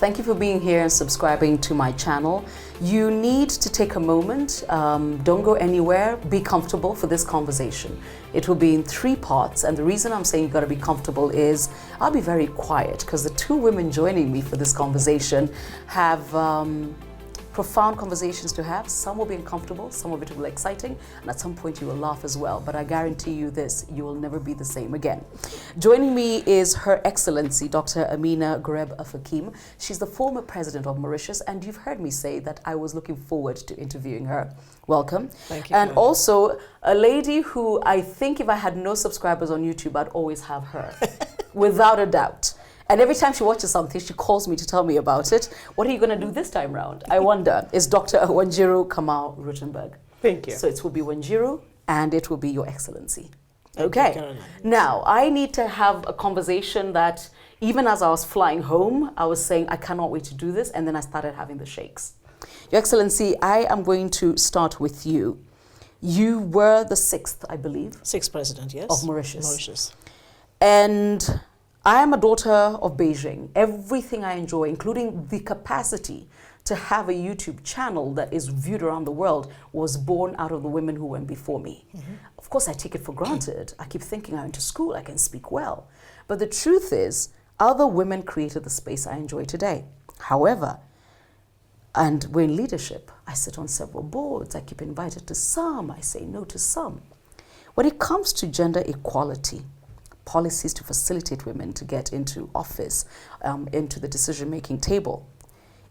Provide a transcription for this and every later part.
Thank you for being here and subscribing to my channel. You need to take a moment, don't go anywhere, be comfortable for this conversation. It will be in 3 parts, and the reason I'm saying you've got to be comfortable is I'll be very quiet because the 2 women joining me for this conversation have profound conversations to have. Some will be uncomfortable, some of it will be exciting, and at some point you will laugh as well. But I guarantee you this, you will never be the same again. Joining me is Her Excellency, Dr. Amina Gurib-Fakim. She's the former president of Mauritius, and you've heard me say that I was looking forward to interviewing her. Welcome. Thank you. And also a lady who I think if I had no subscribers on YouTube, I'd always have her, without a doubt. And every time she watches something, she calls me to tell me about it. What are you going to do this time round? I wonder. Is Dr. Wanjiru Kamau-Rutenberg. Thank you. So it will be Wanjiru and it will be Your Excellency. Thank Okay. you, Caroline. Now, I need to have a conversation that even as I was flying home, I was saying, I cannot wait to do this. And then I started having the shakes. Your Excellency, I am going to start with you. You were the 6th, I believe. 6th president, yes. Of Mauritius. Mauritius. And I am a daughter of Beijing. Everything I enjoy, including the capacity to have a YouTube channel that is viewed around the world, was born out of the women who went before me. Mm-hmm. Of course, I take it for granted. I keep thinking I went to school, I can speak well. But the truth is, other women created the space I enjoy today. However, and we're in leadership. I sit on several boards. I keep invited to some. I say no to some. When it comes to gender equality, policies to facilitate women to get into office, into the decision-making table,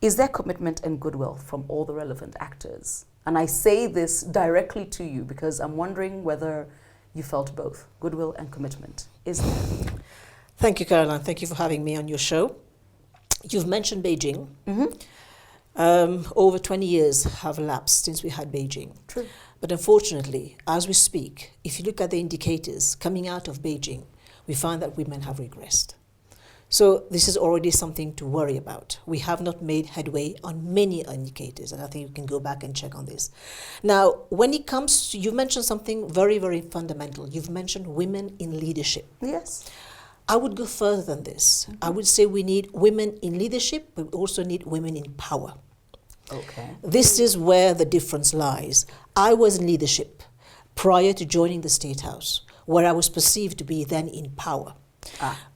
is there commitment and goodwill from all the relevant actors? And I say this directly to you because I'm wondering whether you felt both, goodwill and commitment. Is there? Thank you, Caroline. Thank you for having me on your show. You've mentioned Beijing. Mm-hmm. Over 20 years have elapsed since we had Beijing. True. But unfortunately, as we speak, if you look at the indicators coming out of Beijing, we find that women have regressed. So this is already something to worry about. We have not made headway on many indicators, and I think we can go back and check on this. Now, when it comes to, you've mentioned something very, very fundamental. You've mentioned women in leadership. Yes. I would go further than this. Mm-hmm. I would say we need women in leadership, but we also need women in power. Okay. This is where the difference lies. I was in leadership prior to joining the State House, where I was perceived to be then in power.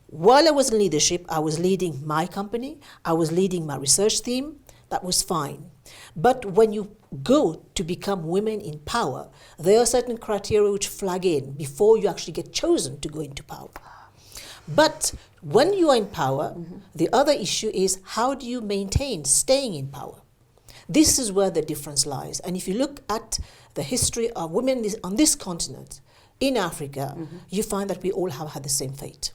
While I was in leadership, I was leading my company, I was leading my research team, that was fine. But when you go to become women in power, there are certain criteria which flag in before you actually get chosen to go into power. But when you are in power, mm-hmm. the other issue is how do you maintain staying in power? This is where the difference lies. And if you look at the history of women on this continent, in Africa, mm-hmm. you find that we all have had the same fate.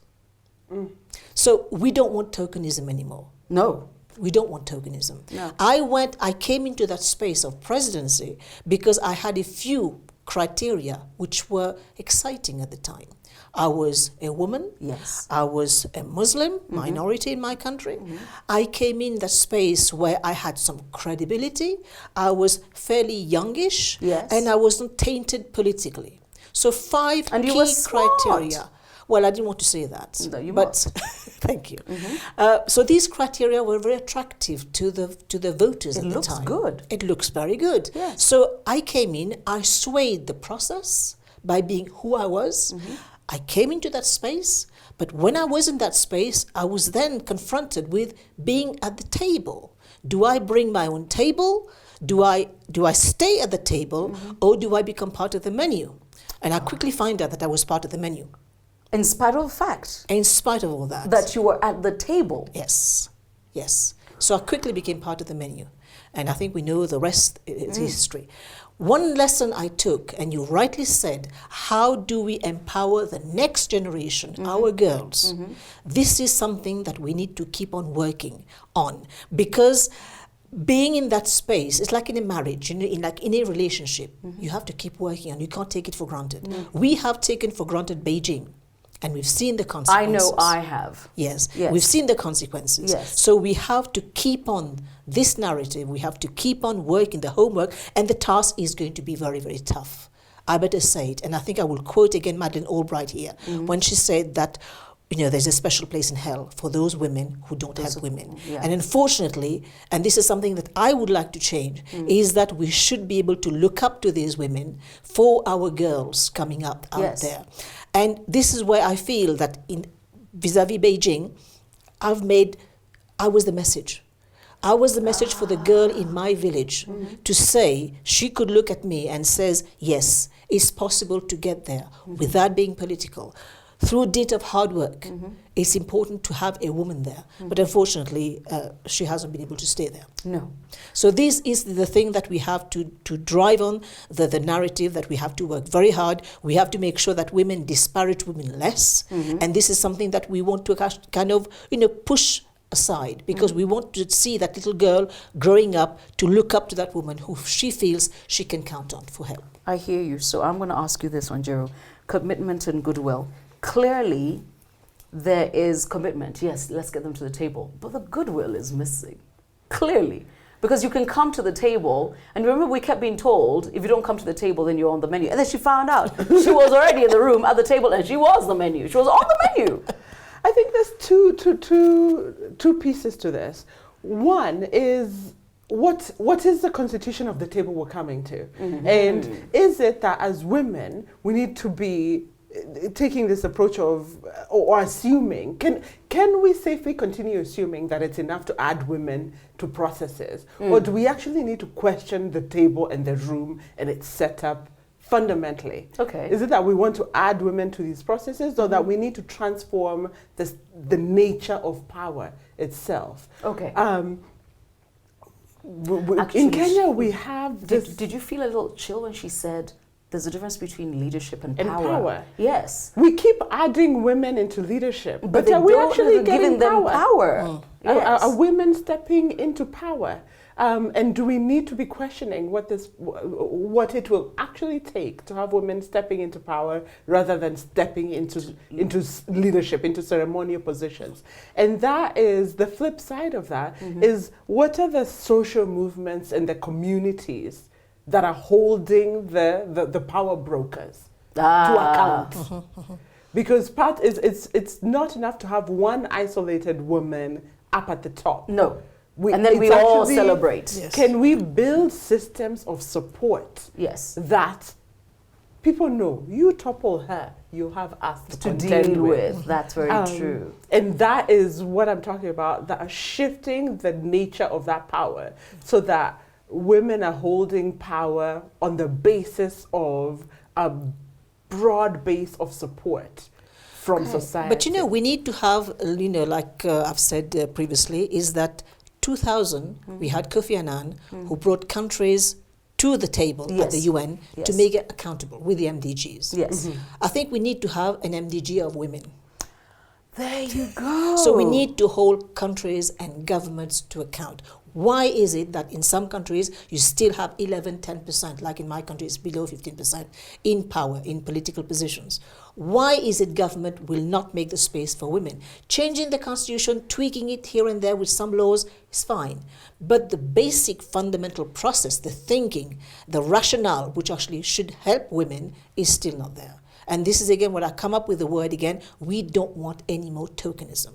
Mm. So we don't want tokenism anymore. No. We don't want tokenism. No. I came into that space of presidency because I had a few criteria which were exciting at the time. I was a woman. Yes. I was a Muslim mm-hmm. minority in my country. Mm-hmm. I came in that space where I had some credibility. I was fairly youngish. Yes. And I wasn't tainted politically. So 5 and key criteria. Well, I didn't want to say that. No, you but must. Thank you. Mm-hmm. So these criteria were very attractive to the voters at the time. It looks good. It looks very good. Yes. So I came in, I swayed the process by being who I was. Mm-hmm. I came into that space, but when I was in that space, I was then confronted with being at the table. Do I bring my own table? Do I stay at the table, mm-hmm. or do I become part of the menu? And I quickly find out that I was part of the menu. In spite of the fact? In spite of all that. That you were at the table? Yes. Yes. So I quickly became part of the menu. And I think we know the rest is history. One lesson I took, and you rightly said, how do we empower the next generation, mm-hmm. our girls? Mm-hmm. This is something that we need to keep on working on. Because being in that space, it's like in a marriage, in a relationship, mm-hmm. you have to keep working on. You can't take it for granted. Mm-hmm. We have taken for granted Beijing, and we've seen the consequences. I know I have. Yes, we've seen the consequences. Yes. So we have to keep on this narrative. We have to keep on working the homework, and the task is going to be very, very tough. I better say it, and I think I will quote again Madeleine Albright here, mm-hmm. when she said that there's a special place in hell for those women who don't help women. Yeah. And unfortunately, and this is something that I would like to change, is that we should be able to look up to these women for our girls coming up out there. And this is where I feel that in vis-a-vis Beijing, I was the message. I was the message for the girl in my village to say she could look at me and says, yes, it's possible to get there without being political. Through dint of hard work, it's important to have a woman there. But unfortunately, she hasn't been able to stay there. No. So this is the thing that we have to drive on, the narrative that we have to work very hard. We have to make sure that women disparage women less. And this is something that we want to kind of, push aside, because we want to see that little girl growing up to look up to that woman who she feels she can count on for help. I hear you. So I'm going to ask you this, Wanjiru. Commitment and goodwill. Clearly, there is commitment. Yes, let's get them to the table. But the goodwill is missing. Clearly. Because you can come to the table, and remember we kept being told, if you don't come to the table, then you're on the menu. And then she found out she was already in the room at the table, and she was the menu. She was on the menu. I think there's two pieces to this. One is what is the constitution of the table we're coming to? And is it that as women, we need to be taking this approach of, or assuming, can we safely continue assuming that it's enough to add women to processes? Or do we actually need to question the table and the room and its setup fundamentally? Okay. Is it that we want to add women to these processes, or that we need to transform the nature of power itself? Okay. In Kenya, we have this... Did you feel a little chill when she said there's a difference between leadership and power? Power. Yes. We keep adding women into leadership, but are we actually giving them power? Yes. Are women stepping into power? And do we need to be questioning what it will actually take to have women stepping into power rather than stepping into leadership, into ceremonial positions? And that is the flip side of that, is what are the social movements and the communities that are holding the power brokers to account? Because it's not enough to have one isolated woman up at the top. No. And then we all celebrate. Yes. Can we build systems of support? Yes. That people know, you topple her, you have us to deal with. That's very true. And that is what I'm talking about, that shifting the nature of that power so that women are holding power on the basis of a broad base of support from society. But we need to have, like I've said previously, is that 2000, we had Kofi Annan, who brought countries to the table at the UN to make it accountable with the MDGs. Yes. I think we need to have an MDG of women. There you go. So we need to hold countries and governments to account. Why is it that in some countries you still have 10%, like in my country it's below 15%, in power, in political positions? Why is it government will not make the space for women? Changing the constitution, tweaking it here and there with some laws is fine. But the basic fundamental process, the thinking, the rationale, which actually should help women, is still not there. And this is again what I come up with the word again, we don't want any more tokenism.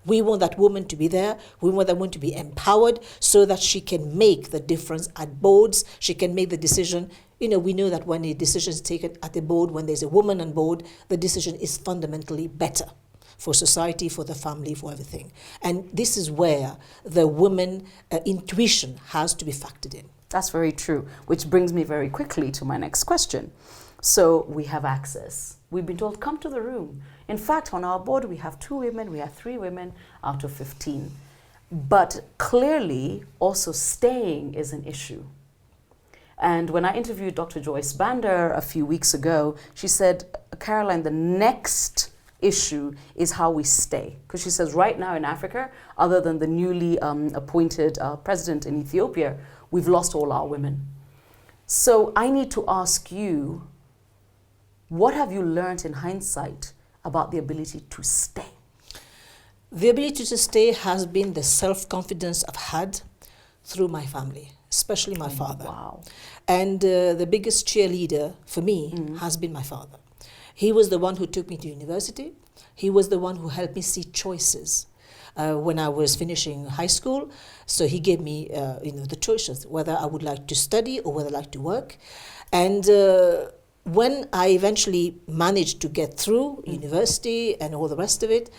We want that woman to be there. We want that woman to be empowered so that she can make the difference at boards. She can make the decision. We know that when a decision is taken at a board, when there's a woman on board, the decision is fundamentally better for society, for the family, for everything. And this is where the woman intuition has to be factored in. That's very true, which brings me very quickly to my next question. So we have access. We've been told, come to the room. In fact, on our board, we have 2 women, we have 3 women out of 15. But clearly, also staying is an issue. And when I interviewed Dr. Joyce Bander a few weeks ago, she said, Caroline, the next issue is how we stay. Because she says right now in Africa, other than the newly appointed president in Ethiopia, we've lost all our women. So I need to ask you, what have you learned in hindsight about the ability to stay? The ability to stay has been the self-confidence I've had through my family, especially my father. Wow. And the biggest cheerleader for me has been my father. He was the one who took me to university. He was the one who helped me see choices when I was finishing high school. So he gave me, the choices, whether I would like to study or whether I like to work. And when I eventually managed to get through university and all the rest of it,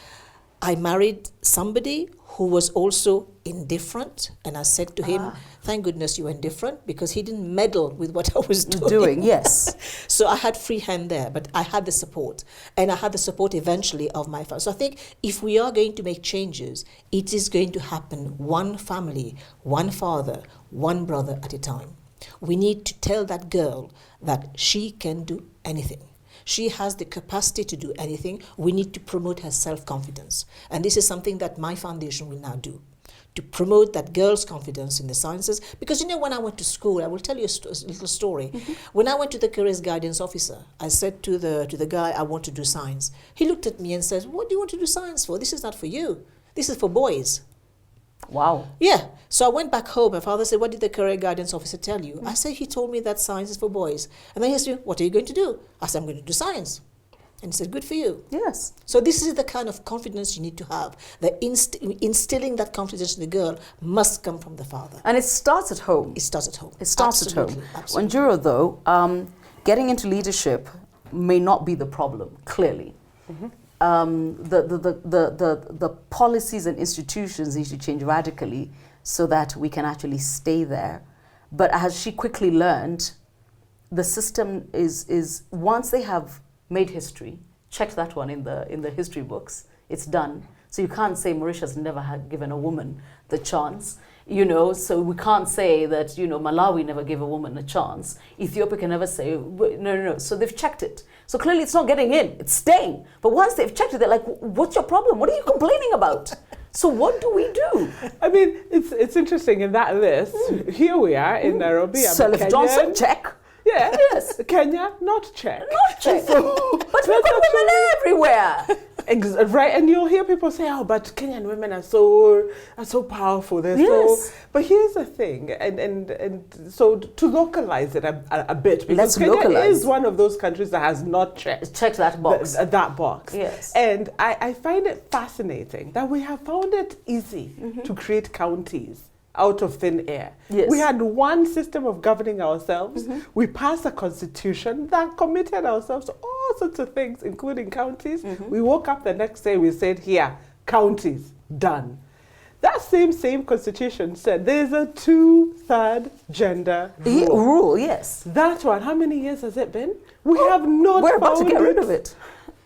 I married somebody who was also indifferent, and I said to him, thank goodness you were indifferent, because he didn't meddle with what I was doing. Yes. So I had free hand there, but I had the support, and I had the support eventually of my family. So I think if we are going to make changes, it is going to happen one family, one father, one brother at a time. We need to tell that girl that she can do anything. She has the capacity to do anything. We need to promote her self-confidence. And this is something that my foundation will now do, to promote that girl's confidence in the sciences. Because, when I went to school, I will tell you a little story. When I went to the careers guidance officer, I said to the guy, I want to do science. He looked at me and said, what do you want to do science for? This is not for you. This is for boys. Wow. Yeah. So I went back home. My father said, what did the career guidance officer tell you? I said, he told me that science is for boys. And then he said, what are you going to do? I said, I'm going to do science. And he said, good for you. Yes. So this is the kind of confidence you need to have. The instilling that confidence in the girl must come from the father. And it starts at home. It starts at home. It starts Absolutely. at home. Absolutely. Wanjiro, though, getting into leadership may not be the problem, clearly. The policies and institutions need to change radically so that we can actually stay there. But as she quickly learned, the system is once they have made history, check that one in the history books, it's done. So you can't say Mauritius never had given a woman the chance, so we can't say that, Malawi never gave a woman a chance. Ethiopia can never say, no. So they've checked it. So clearly it's not getting in, it's staying. But once they've checked it, they're like, what's your problem? What are you complaining about? So what do we do? I mean, it's interesting in that list. Here we are in Nairobi. Salif Johnson, check. Yeah. Yes. Kenya, not check. Not check. But we've got women everywhere. Right, and you'll hear people say, "Oh, but Kenyan women are so powerful." They're yes. But here's the thing, and so to localize it a bit, because Kenya is one of those countries that has not checked that box. That box. Yes. And I find it fascinating that we have found it easy to create counties out of thin air. Yes. We had one system of governing ourselves. We passed a constitution that committed ourselves to all sorts of things, including counties. We woke up the next day, we said, here, counties, done. That same constitution said there's a 2/3 gender rule. Yes. That one, how many years has it been? We're about to get rid of it.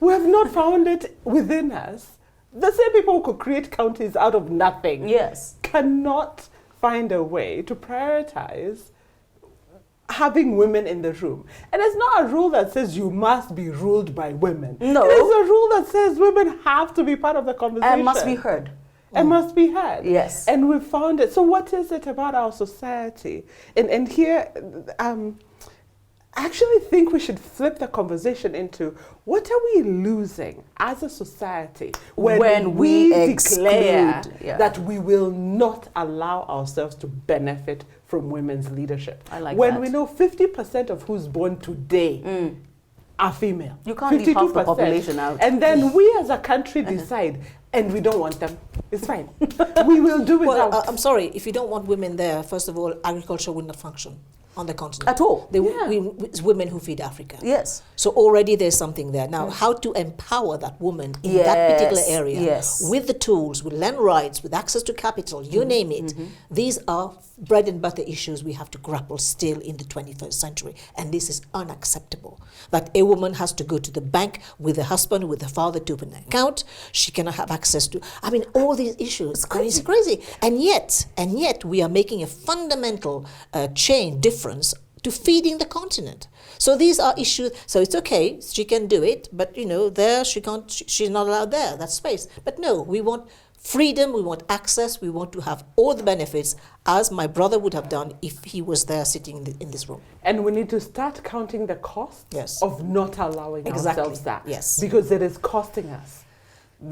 We have not found it within us. The same people who could create counties out of nothing. Yes. Cannot find a way to prioritize having women in the room. And it's not a rule that says you must be ruled by women. No. It is a rule that says women have to be part of the conversation. And must be heard. And must be heard. Yes. And we found it. So what is it about our society? And here, I actually think we should flip the conversation into what are we losing as a society when we declare that we will not allow ourselves to benefit from women's leadership. I like when that. we know 50% of who's born today are female. You can't leave half the population out. And then we as a country decide, and we don't want them. It's fine. We will do without. Well, I'm sorry, if you don't want women there, first of all, agriculture will not function on the continent. At all. It's women who feed Africa. Yes. So already there's something there. Now, how to empower that woman in that particular area with the tools, with land rights, with access to capital, you name it. These are bread and butter issues we have to grapple still in the 21st century. And this is unacceptable. That a woman has to go to the bank with her husband, with her father to open an account. She cannot have access to, all these issues. It's crazy. And yet we are making a fundamental difference to feeding the continent. So these are issues. So it's okay, she can do it, but there she can't. She's not allowed there. That space. But no, we want freedom. We want access. We want to have all the benefits, as my brother would have done if he was there sitting in this room. And we need to start counting the cost of not allowing ourselves that. Yes. Because it is costing us.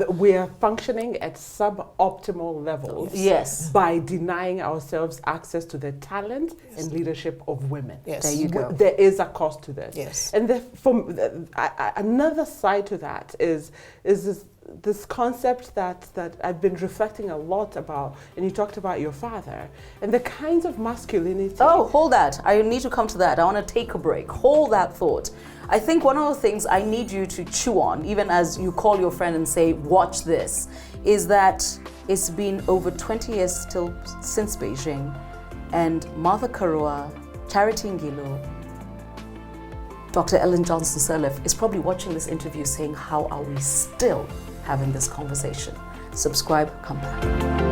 we are functioning at suboptimal levels Yes. by denying ourselves access to the talent and leadership of women. Yes. There you go. There is a cost to this. Yes. And another side to that is this concept that I've been reflecting a lot about, and you talked about your father, and the kinds of masculinity. Oh, hold that. I need to come to that. I want to take a break. Hold that thought. I think one of the things I need you to chew on, even as you call your friend and say, watch this, is that it's been over 20 years since Beijing, and Martha Karua, Charity Ngilo, Dr. Ellen Johnson-Sirleaf is probably watching this interview saying, how are we still having this conversation? Subscribe, come back.